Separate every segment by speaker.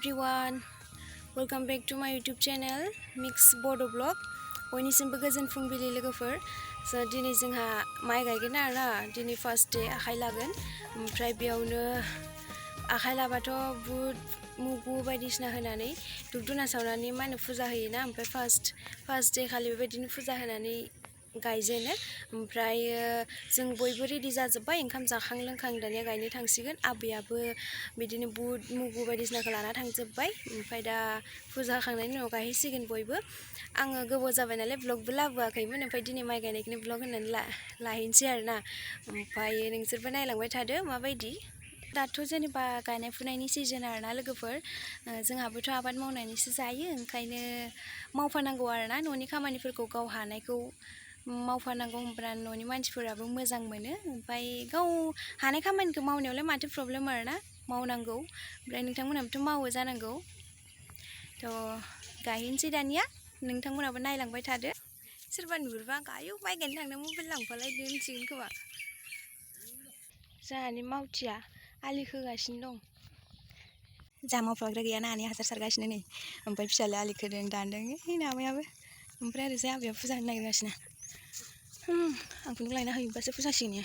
Speaker 1: everyone, welcome back to my YouTube channel Mix Bo.Do.vlog. बयनिसिमबो गोजोन फुंबिलि लोगोफोर दिनै जोंहा माइ गायगोन आरोना दिनै फार्स्ट डे आखाइ लागोन ओमफ्राय बेयावनो आखाइ लाबाथ' बुट मुगु बायदिसिना होनानै धुप धुना सावनानै मा होनो फुजा होयोना ओमफ्राय फार्स्ट डे खालि बेबायदिनो फुजा होनानै गायजेनो ओमफ्राय जों बयबो रेडि जाजोब्बाय ओंखाम जाखां लोंखां दानिया गायनो थांसिगोन आबैयाबो बिदिनो बुट मुगु बायदिसिनाखौ लाना थांजोब्बाय ओमफ्राय दा फुजा होखांनायनि उनाव गायहैसिगोन बयबो आङो गोबाव जाबाय नालाय ब्लगबो लाबोआखैमोन ओमफ्राय दिनै माइ गायनायखौनो ब्लग होननानै लाहैनोसै आरोना ओमफ्राय नोंसोरबो नायलांबाय थादो माबायदि दाथ' जेनेबा गायनाय फुनायनि सिजन आरोना लोगोफोर जोंहाबोथ' आबाद मावनानैसो जायो ओंखायनो मावफानांगौ आरोना न'नि खामानिफोरखौ गाव हानायखौ मावफानांगौ होनब्ला न'नि मानसिफोराबो मोजां मोनो ओमफ्राय गाव हानाय खामानिखौ मावनायावलाय माथो प्रब्लेम आरोना मावनांगौ ओमफ्राय नोंथांमोनहाबोथ' मावो जानांगौ थ' गायहैनोसै दानिया नोंथांमोनाबो नायलांबाय थादो सोरबा नुहुरबा गायो माइ गायनो थांनो मबाइल लांफालायदो होनसिगोन खोमा जोंहानि मावथिया आलि खोगासिनो दं जोंहा मावफ्राग्रा गैया नानि हासार सारगासिनो नै ओमफ्राय फिसालाया आलि खोदों दानदों नामायाबो ओमफ्राय ओरैजाय आबैया फुजा होनो नागिरगासिनो आं खुन्दुं लायना होयोबासो फुजासिगोन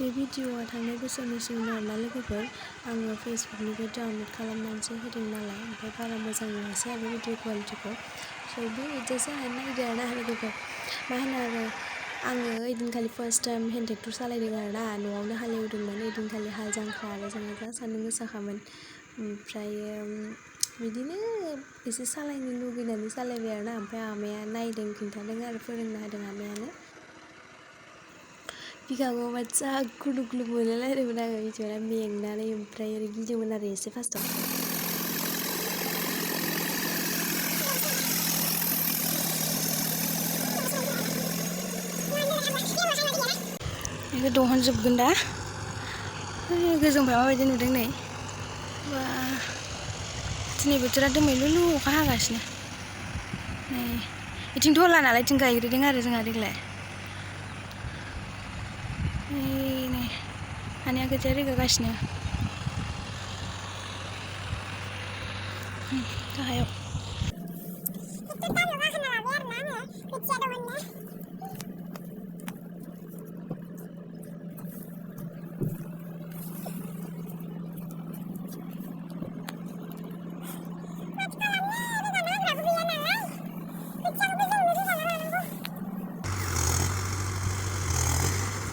Speaker 1: बे भिडिअआ थांनाय बोसोरनि सिगां आरोना लोगोफोर आङो फेसबुकनिफ्राय डाउनलड खालामनानैसो होदों नालाय ओमफ्राय बारा मोजां नुवासै आरो भिडिअ क्वालिटिखौ बयबो एडजास्ट जानानै नायदो आरोना लोगोफोर मा होनो आरो आङो ओइदिनखालि फार्स्ट टाइम हेन्ड ट्रेक्टर सालायदों आरोना न'आवनो हालेवदोंमोन ओइदिनखालि हाल जांख्रा आरो जोंहा जा सान्दुं गोसाखामोन ओमफ्राय बिदिनो एसे सालायनो लुगैनानै सालायबाय आरोना ओमफ्राय आमाया नायदों खिन्थादों आरो फोरोंना होदों आमायानो बिखाखौ बाच्चा खुलु खुलु मोनलायलायदोंमोन आङो मिथिबायना मेंनानै ओमफ्राय ओरै गिदोंमोन आरो एसे फार्स्टआव बेखौ दहनजोबगोन दा गोजौनिफ्राय माबायदि नुदों नै बा दिनै बोथोरा दोमैलुलु अखा हागासिनो नै बिथिं धला नालाय बिथिं गायग्रोदों आरो जोंहा देग्लाय नै आनैया खोथिया रोगागासिनो गाहायाव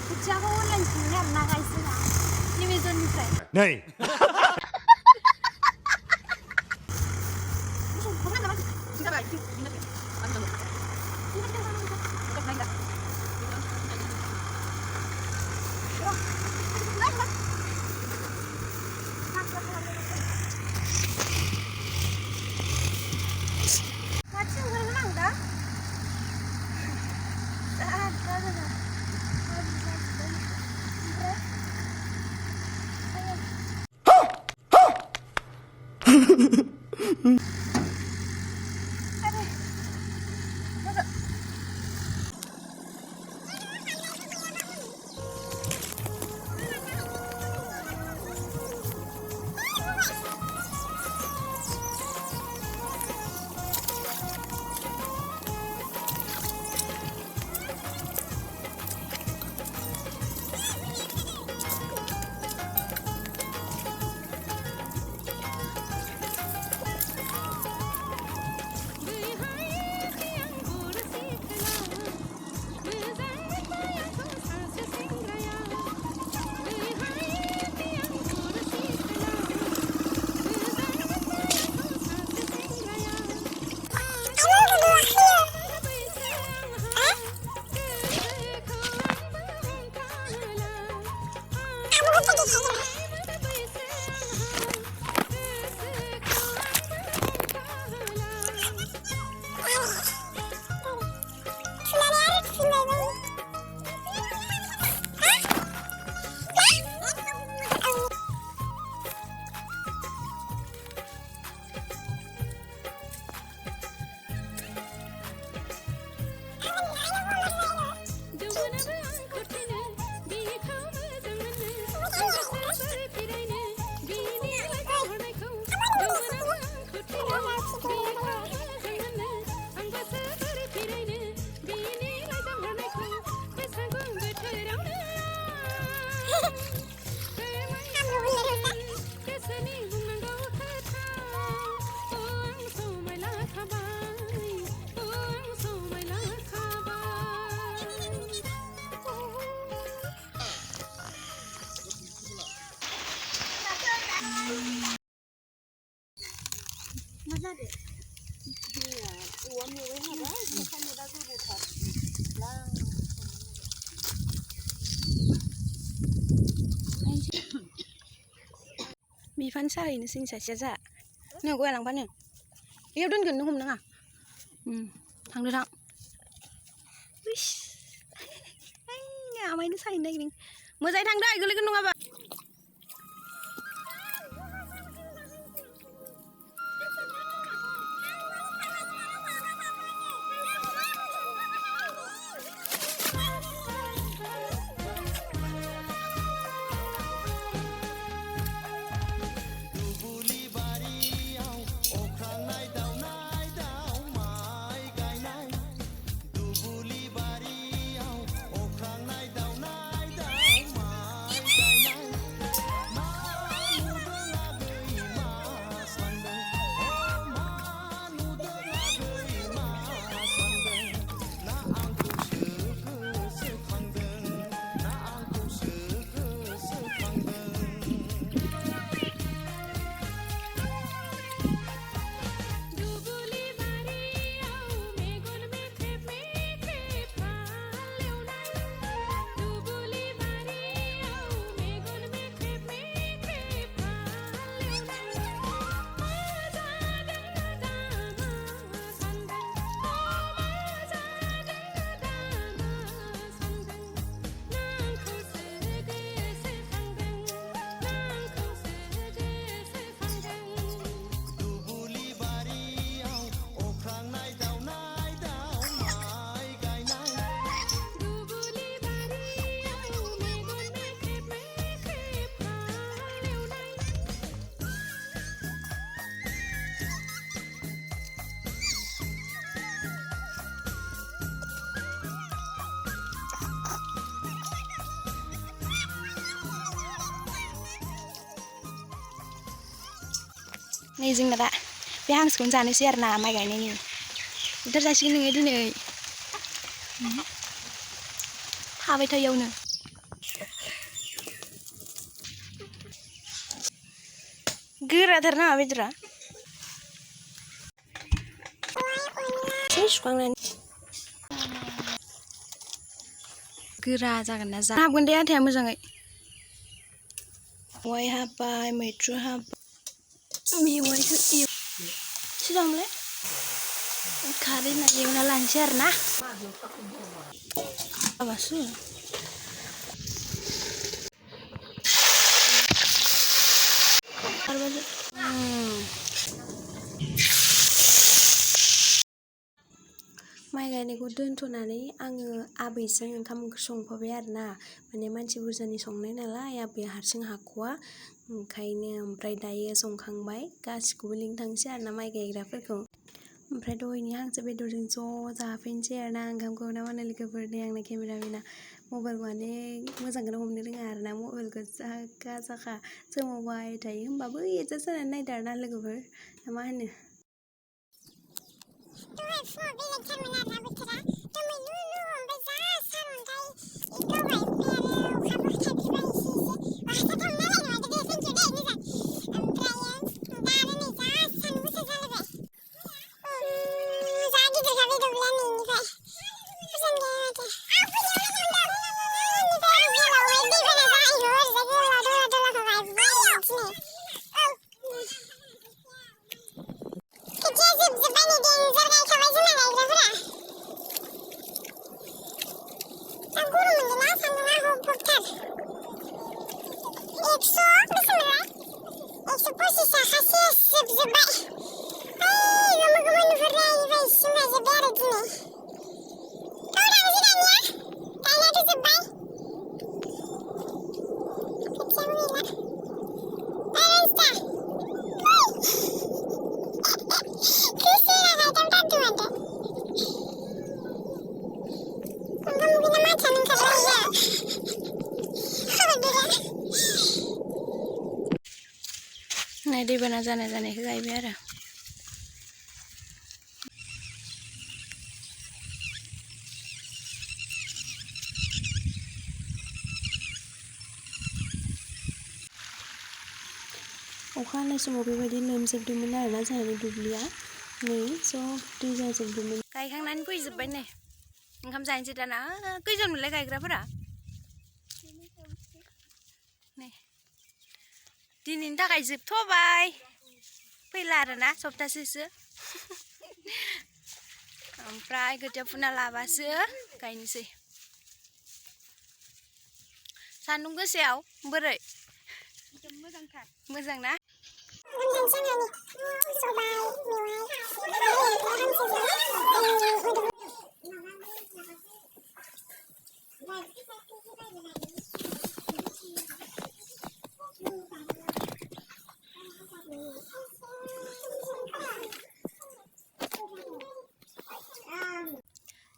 Speaker 1: खोथियाखौ अनलाइन सोंनो आरोना गायसोना एमेजननिफ्राय
Speaker 2: नै
Speaker 1: बिफान साहैनो जों सासेया जा नों गया लांफानो बेयाव दोनगोन नों हमनाङा थांदो थां आमायनो साहैनो नागिरदों मोजाङै थांदो गोलैगोन नङाबा नै जोंना दा बे हांसोखौनो जानोसै आरो ना माइ गायनायनि बोथोर जासिगोन नोङो दिनै थाबाय थायावनो गोराथार नामा बेदरा सुखांनानै गोरा जागोन ना जा हाबगोन दे आथाया मोजाङै मेवाइ हाबाय मैथ्रु हाबाय मेवाइखौ सिगांलाय खारै होनानै एवना लानोसै आरो ना माबासो माइ गायनायखौ दोनथ'नानै आङो आबैजों ओंखाम ओंख्रि संफाबाय आरो ना माने मानसि बुरजानि संनाय नालाय आबैया हारसिं हाख'वा ओंखायनो ओमफ्राय दायो संखांबाय गासिखौबो लिंनो थांसै आरो ना माइ गायग्राफोरखौ ओमफ्राय दहायनि हांसो बेदरजों ज' जाफैनोसै आरो ना ओंखामखौ ना माने लोगोफोर दे आंना केमेरामेना मबाइल माने मोजांखौनो हमनो रोङा आरो ना मबाइलखौ जाखा जाखा सोमावबाय थायो होमबाबो एडजास्ट जानानै नायदो आरो ना लोगोफोर मा होनो दहाय फुङाव बेलेगथारमोन आरोना बोथोरा दोमैलुलु ओमफ्राय जा सारअन्थाइ गावबाय ओमफ्राय आरो अखाबो थाइफ्रिबाय एसे एसे बहाथो थांनो नालाय माथो दे थेंकिउ दे मोजां ओमफ्रायो दा आरो नै जा सान्दुं गोसा जालायबाय जा गिदिरखा बे दुब्लिया नैनिफ्राय मोजां गैया माथो बेनिफ्राय आरो गोलावै दैबाना जाहैयो ओरैजाय गोलाव दला दलाखौ गायबाय दिनै खोथिया जोबजोब्बाय नै देन्जार गायखाबाय जोंना गायग्राफोरा जा गरम मोनदोंना सान्दुङा हब हबथार 100 बेसेमोनलाय 125 थाखासो जोबजोब्बाय गोमो गोमो नुहुरलायबाय इसिम गायजोब्बाय आरो दिनै थांसै दानिया गायनायाथ' जोब्बाय खोथियाबो गैला रायज्लायनोसै नै दैबाना जानायखौ गायबाय आरो अखा हानाय समाव बेबायदि लोमजोबदोंमोन आरोना जोंहानि दुब्लिया नै सब दै जाजोबदोंमोन। गायखांनानै फैजोब्बाय नै ओंखाम जानोसै दाना। खैजनमोनलाय गायग्राफोरा? नै दिनैनि थाखाय जोबथ'बाय फैला आरोना सप्तासेसो ओमफ्राय खोथिया फुना लाबासो गायनोसै। सान्दुं गोसायाव बोरै? मोजांथार। मोजां ना?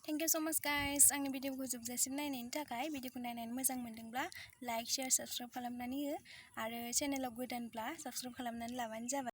Speaker 1: Thank you so much guys आंनि भिडिअखौ जोबजासिम नायनायनि थाखाय। भिडिअखौ नायनानै मोजां मोनदोंब्ला लाइक शेयार साबस्क्राइब खालामनानै हो आरो चेनेलाव गोदानब्ला साबस्क्राइब खालामनानै लाबानो जाबाय।